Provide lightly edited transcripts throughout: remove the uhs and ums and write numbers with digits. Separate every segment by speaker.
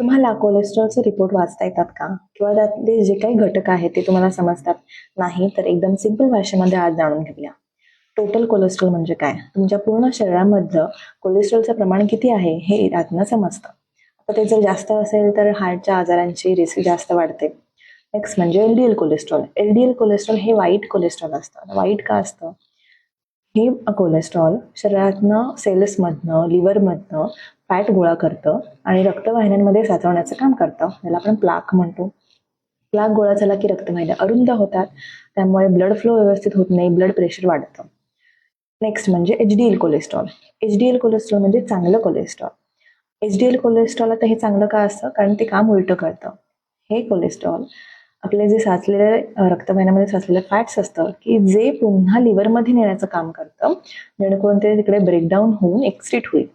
Speaker 1: तुम्हाला कोलेस्ट्रॉलचे रिपोर्ट वाचता येतात का? किंवा त्यातले जे काही घटक आहेत ते तुम्हाला समजतात? नाही तर एकदम सिंपल भाषेमध्ये आज जाणून घेऊया. टोटल कोलेस्ट्रॉल म्हणजे काय? तुमच्या पूर्ण शरीरामधलं कोलेस्ट्रॉलचं प्रमाण किती आहे हे यातनं समजतं. आता ते जर जास्त असेल तर हार्टच्या आजारांची रिस्क जास्त वाढते. नेक्स्ट म्हणजे एलडीएल कोलेस्ट्रॉल. एलडीएल कोलेस्ट्रॉल हे वाईट कोलेस्ट्रॉल असतं. वाईट का असतं? हे कोलेस्ट्रॉल शरीरातनं सेल्समधनं लिव्हरमधनं फॅट गोळा करतं आणि रक्तवाहिन्यांमध्ये साचवण्याचं काम करतं. याला आपण प्लाक म्हणतो. प्लाक गोळा झाला की रक्तवाहिन्या अरुंद होतात, त्यामुळे ब्लड फ्लो व्यवस्थित होत नाही, ब्लड प्रेशर वाढतं. नेक्स्ट म्हणजे एचडीएल कोलेस्ट्रॉल. एचडीएल कोलेस्ट्रॉल म्हणजे चांगलं कोलेस्ट्रॉल. एचडीएल कोलेस्ट्रॉल आता हे चांगलं का असतं? कारण ते काम उलटं करतं. हे कोलेस्ट्रॉल आपले जे साचलेले रक्तवाहिन्यामध्ये साचलेले फॅट्स असतं की जे पुन्हा लिव्हरमध्ये नेण्याचं काम करतं, जेणेकरून ते तिकडे ब्रेकडाऊन होऊन एक्सिट होईल.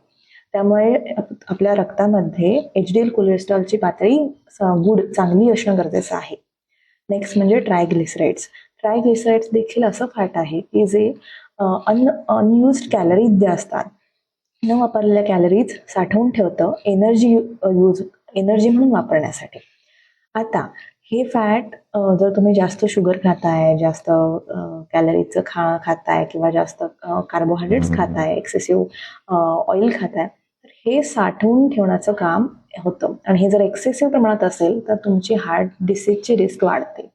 Speaker 1: त्यामुळे आपल्या रक्तामध्ये एचडीएल कोलेस्ट्रॉलची पातळी गुड चांगली असणं गरजेचं आहे. नेक्स्ट म्हणजे ट्रायग्लिसराइड्स. ट्रायग्लिसराइड्स देखील असं फॅट आहे की जे अनयुज्ड कॅलरीज जे असतात, न वापरलेल्या कॅलरीज साठवून ठेवतं एनर्जी म्हणून वापरण्यासाठी. आता हे फॅट जर तुम्ही जास्त शुगर खाताय, जास्त कॅलरीजचं खाताय किंवा जास्त कार्बोहायड्रेट्स खाताय, एक्सेसिव्ह ऑइल खाताय, तर हे साठवून ठेवण्याचं काम होतं आणि हे जर एक्सेसिव्ह प्रमाणात असेल तर तुमची हार्ट डिसीजची रिस्क वाढते.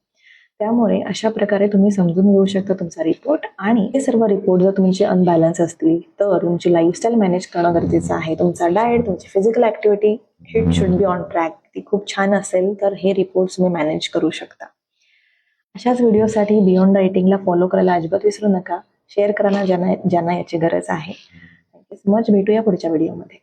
Speaker 1: त्यामुळे अशा प्रकारे तुम्ही समजून घेऊ शकता तुमचा रिपोर्ट. आणि हे सर्व रिपोर्ट जर तुमचे अनबॅलन्स असतील तर तुमची लाईफस्टाईल मॅनेज करणं गरजेचं आहे. तुमचा डाएट, तुमची physical activity it should be on track. ती खूप छान असेल तर हे रिपोर्ट्स तुम्ही मॅनेज करू शकता. अशाच व्हिडिओसाठी बियॉन्ड डाएटिंगला फॉलो करायला अजिबात विसरू नका. शेअर करा ना ज्यांना याची गरज आहे. Thank you so much. भेटूया पुढच्या व्हिडिओमध्ये.